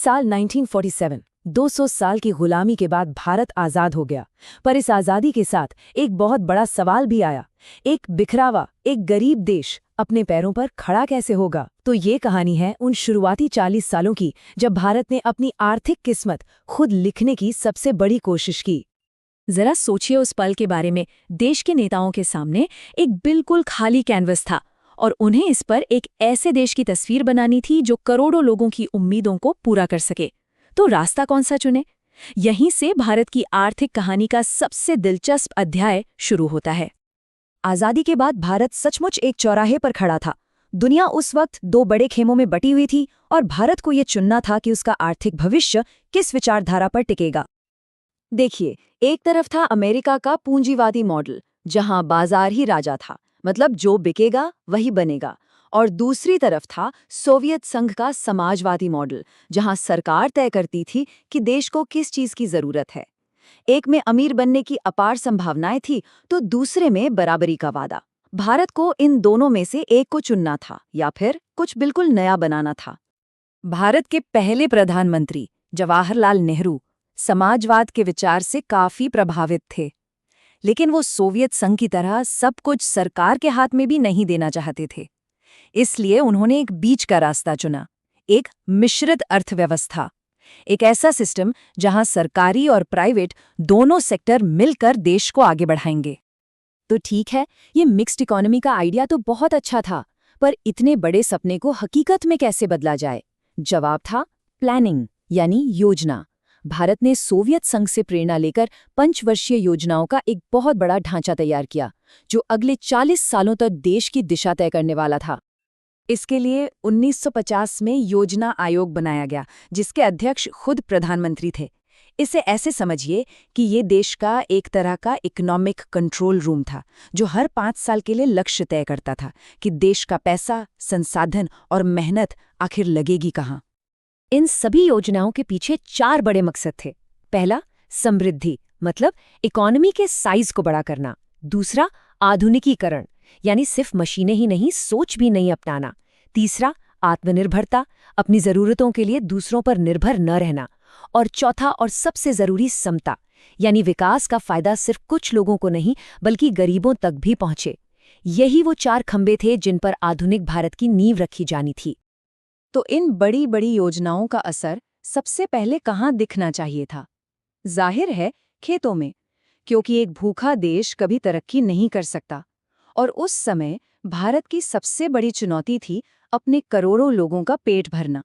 साल 1947, 200 साल की गुलामी के बाद भारत आज़ाद हो गया। पर इस आज़ादी के साथ एक बहुत बड़ा सवाल भी आया। एक बिखरावा, एक गरीब देश अपने पैरों पर खड़ा कैसे होगा? तो ये कहानी है उन शुरुआती 40 सालों की, जब भारत ने अपनी आर्थिक किस्मत खुद लिखने की सबसे बड़ी कोशिश की। जरा सोचिए उस पल के बारे में। देश के नेताओं के सामने एक बिल्कुल खाली कैनवस था और उन्हें इस पर एक ऐसे देश की तस्वीर बनानी थी जो करोड़ों लोगों की उम्मीदों को पूरा कर सके। तो रास्ता कौन सा चुने? यहीं से भारत की आर्थिक कहानी का सबसे दिलचस्प अध्याय शुरू होता है। आज़ादी के बाद भारत सचमुच एक चौराहे पर खड़ा था। दुनिया उस वक्त दो बड़े खेमों में बटी हुई थी और भारत को ये चुनना था कि उसका आर्थिक भविष्य किस विचारधारा पर टिकेगा। देखिए, एक तरफ था अमेरिका का पूंजीवादी मॉडल, जहां बाजार ही राजा था, मतलब जो बिकेगा वही बनेगा। और दूसरी तरफ था सोवियत संघ का समाजवादी मॉडल, जहां सरकार तय करती थी कि देश को किस चीज की जरूरत है। एक में अमीर बनने की अपार संभावनाएं थी, तो दूसरे में बराबरी का वादा। भारत को इन दोनों में से एक को चुनना था या फिर कुछ बिल्कुल नया बनाना था। भारत के पहले प्रधानमंत्री जवाहरलाल नेहरू समाजवाद के विचार से काफी प्रभावित थे, लेकिन वो सोवियत संघ की तरह सब कुछ सरकार के हाथ में भी नहीं देना चाहते थे। इसलिए उन्होंने एक बीच का रास्ता चुना, एक मिश्रित अर्थव्यवस्था, एक ऐसा सिस्टम जहां सरकारी और प्राइवेट दोनों सेक्टर मिलकर देश को आगे बढ़ाएंगे। तो ठीक है, ये मिक्स्ड इकोनॉमी का आइडिया तो बहुत अच्छा था, पर इतने बड़े सपने को हकीकत में कैसे बदला जाए? जवाब था प्लानिंग, यानी योजना। भारत ने सोवियत संघ से प्रेरणा लेकर पंचवर्षीय योजनाओं का एक बहुत बड़ा ढांचा तैयार किया, जो अगले 40 सालों तक देश की दिशा तय करने वाला था। इसके लिए 1950 में योजना आयोग बनाया गया, जिसके अध्यक्ष खुद प्रधानमंत्री थे। इसे ऐसे समझिए कि ये देश का एक तरह का इकोनॉमिक कंट्रोल रूम था, जो हर 5 साल के लिए लक्ष्य तय करता था कि देश का पैसा, संसाधन और मेहनत आखिर लगेगी कहाँ। इन सभी योजनाओं के पीछे 4 बड़े मकसद थे। पहला, समृद्धि, मतलब इकोनॉमी के साइज को बड़ा करना। दूसरा, आधुनिकीकरण, यानी सिर्फ मशीनें ही नहीं, सोच भी नहीं अपनाना। तीसरा, आत्मनिर्भरता, अपनी जरूरतों के लिए दूसरों पर निर्भर न रहना। और चौथा और सबसे जरूरी, समता, यानी विकास का फायदा सिर्फ कुछ लोगों को नहीं बल्कि गरीबों तक भी पहुंचे। यही वो 4 खंबे थे जिन पर आधुनिक भारत की नींव रखी जानी थी। तो इन बड़ी बड़ी योजनाओं का असर सबसे पहले कहाँ दिखना चाहिए था? जाहिर है, खेतों में, क्योंकि एक भूखा देश कभी तरक्की नहीं कर सकता। और उस समय भारत की सबसे बड़ी चुनौती थी अपने करोड़ों लोगों का पेट भरना।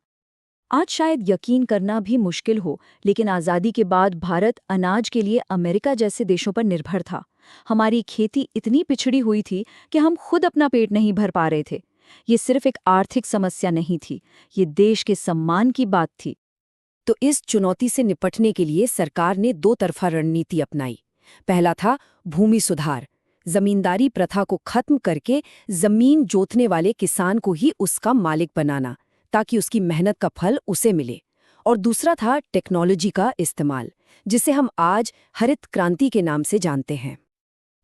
आज शायद यकीन करना भी मुश्किल हो, लेकिन आज़ादी के बाद भारत अनाज के लिए अमेरिका जैसे देशों पर निर्भर था। हमारी खेती इतनी पिछड़ी हुई थी कि हम खुद अपना पेट नहीं भर पा रहे थे। ये सिर्फ एक आर्थिक समस्या नहीं थी, ये देश के सम्मान की बात थी। तो इस चुनौती से निपटने के लिए सरकार ने 2 तरफा रणनीति अपनाई। पहला था भूमि सुधार, जमींदारी प्रथा को खत्म करके जमीन जोतने वाले किसान को ही उसका मालिक बनाना, ताकि उसकी मेहनत का फल उसे मिले। और दूसरा था टेक्नोलॉजी का इस्तेमाल, जिसे हम आज हरित क्रांति के नाम से जानते हैं।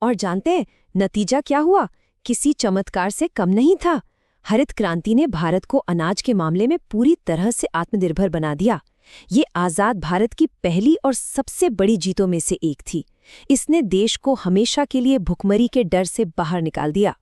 और जानते हैं नतीजा क्या हुआ? किसी चमत्कार से कम नहीं था। हरित क्रांति ने भारत को अनाज के मामले में पूरी तरह से आत्मनिर्भर बना दिया। ये आज़ाद भारत की पहली और सबसे बड़ी जीतों में से एक थी। इसने देश को हमेशा के लिए भुखमरी के डर से बाहर निकाल दिया।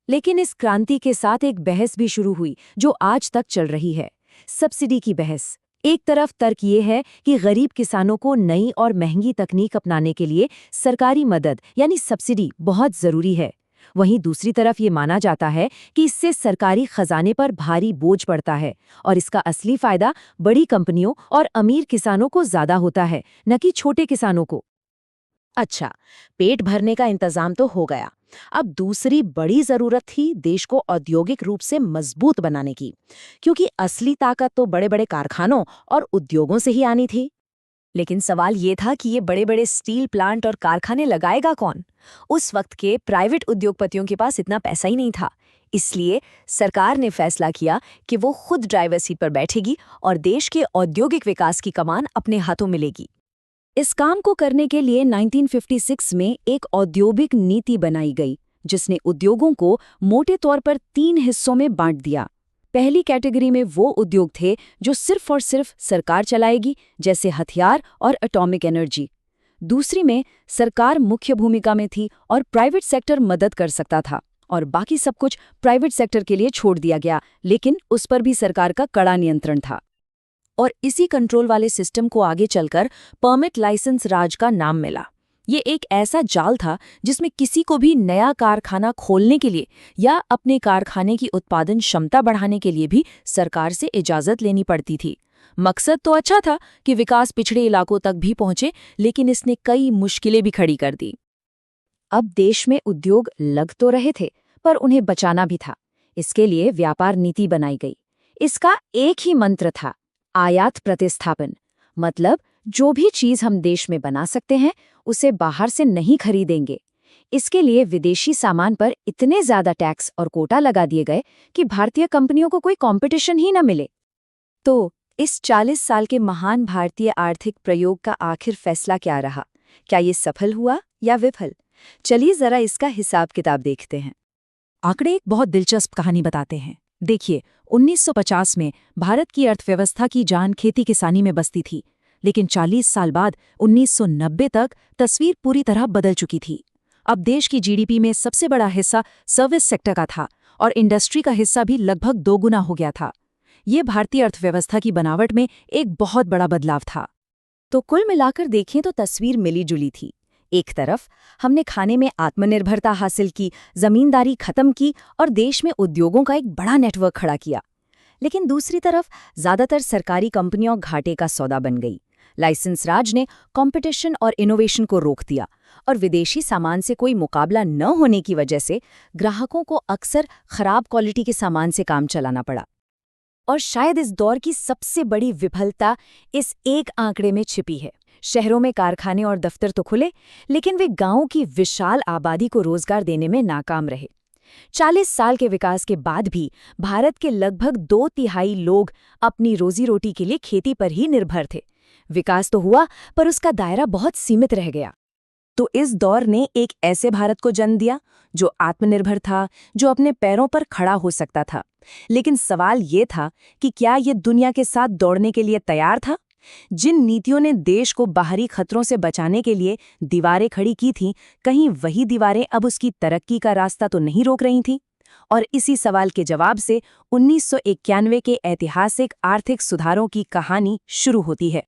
लेकिन इस क्रांति के साथ एक बहस भी शुरू हुई, जो आज तक चल रही है, सब्सिडी की बहस। एक तरफ तर्क ये है कि गरीब किसानों को नई और महंगी तकनीक अपनाने के लिए सरकारी मदद यानी सब्सिडी बहुत जरूरी है। वहीं दूसरी तरफ ये माना जाता है कि इससे सरकारी खजाने पर भारी बोझ पड़ता है और इसका असली फायदा बड़ी कंपनियों और अमीर किसानों को ज्यादा होता है, न कि छोटे किसानों को। अच्छा, पेट भरने का इंतजाम तो हो गया। अब दूसरी बड़ी जरूरत थी देश को औद्योगिक रूप से मजबूत बनाने की, क्योंकि असली ताकत तो बड़े बड़े कारखानों और उद्योगों से ही आनी थी। लेकिन सवाल ये था कि ये बड़े बड़े स्टील प्लांट और कारखाने लगाएगा कौन? उस वक्त के प्राइवेट उद्योगपतियों के पास इतना पैसा ही नहीं था। इसलिए सरकार ने फैसला किया कि वो खुद ड्राइवर सीट पर बैठेगी और देश के औद्योगिक विकास की कमान अपने हाथों में लेगी। इस काम को करने के लिए 1956 में एक औद्योगिक नीति बनाई गई, जिसने उद्योगों को मोटे तौर पर 3 हिस्सों में बांट दिया। पहली कैटेगरी में वो उद्योग थे जो सिर्फ और सिर्फ सरकार चलाएगी, जैसे हथियार और एटॉमिक एनर्जी। दूसरी में सरकार मुख्य भूमिका में थी और प्राइवेट सेक्टर मदद कर सकता था, और बाकी सब कुछ प्राइवेट सेक्टर के लिए छोड़ दिया गया, लेकिन उस पर भी सरकार का कड़ा नियंत्रण था। और इसी कंट्रोल वाले सिस्टम को आगे चलकर परमिट लाइसेंस राज का नाम मिला। ये एक ऐसा जाल था जिसमें किसी को भी नया कारखाना खोलने के लिए या अपने कारखाने की उत्पादन क्षमता बढ़ाने के लिए भी सरकार से इजाजत लेनी पड़ती थी। मकसद तो अच्छा था कि विकास पिछड़े इलाकों तक भी पहुंचे, लेकिन इसने कई मुश्किलें भी खड़ी कर दी। अब देश में उद्योग लग तो रहे थे, पर उन्हें बचाना भी था। इसके लिए व्यापार नीति बनाई गई। इसका एक ही मंत्र था, आयात प्रतिस्थापन। मतलब जो भी चीज हम देश में बना सकते हैं उसे बाहर से नहीं खरीदेंगे। इसके लिए विदेशी सामान पर इतने ज्यादा टैक्स और कोटा लगा दिए गए कि भारतीय कंपनियों को कोई कंपटीशन ही न मिले। तो इस 40 साल के महान भारतीय आर्थिक प्रयोग का आखिर फैसला क्या रहा? क्या ये सफल हुआ या विफल? चलिए जरा इसका हिसाब किताब देखते हैं। आंकड़े एक बहुत दिलचस्प कहानी बताते हैं। देखिए, 1950 में भारत की अर्थव्यवस्था की जान खेती किसानी में बसती थी, लेकिन 40 साल बाद 1990 तक तस्वीर पूरी तरह बदल चुकी थी। अब देश की जीडीपी में सबसे बड़ा हिस्सा सर्विस सेक्टर का था और इंडस्ट्री का हिस्सा भी लगभग 2 गुना हो गया था। ये भारतीय अर्थव्यवस्था की बनावट में एक बहुत बड़ा बदलाव था। तो कुल मिलाकर देखें तो तस्वीर मिली जुली थी। एक तरफ हमने खाने में आत्मनिर्भरता हासिल की, जमींदारी खत्म की और देश में उद्योगों का एक बड़ा नेटवर्क खड़ा किया। लेकिन दूसरी तरफ ज्यादातर सरकारी कंपनियां घाटे का सौदा बन गई। लाइसेंस राज ने कंपटीशन और इनोवेशन को रोक दिया, और विदेशी सामान से कोई मुकाबला न होने की वजह से ग्राहकों को अक्सर खराब क्वालिटी के सामान से काम चलाना पड़ा। और शायद इस दौर की सबसे बड़ी विफलता इस एक आंकड़े में छिपी है। शहरों में कारखाने और दफ्तर तो खुले, लेकिन वे गांवों की विशाल आबादी को रोजगार देने में नाकाम रहे। 40 साल के विकास के बाद भी भारत के लगभग 2/3 लोग अपनी रोजी रोटी के लिए खेती पर ही निर्भर थे। विकास तो हुआ, पर उसका दायरा बहुत सीमित रह गया। तो इस दौर ने एक ऐसे भारत को जन्म दिया जो आत्मनिर्भर था, जो अपने पैरों पर खड़ा हो सकता था। लेकिन सवाल ये था कि क्या ये दुनिया के साथ दौड़ने के लिए तैयार था? जिन नीतियों ने देश को बाहरी खतरों से बचाने के लिए दीवारें खड़ी की थीं, कहीं वही दीवारें अब उसकी तरक्की का रास्ता तो नहीं रोक रही थीं? और इसी सवाल के जवाब से 1991 के ऐतिहासिक आर्थिक सुधारों की कहानी शुरू होती है।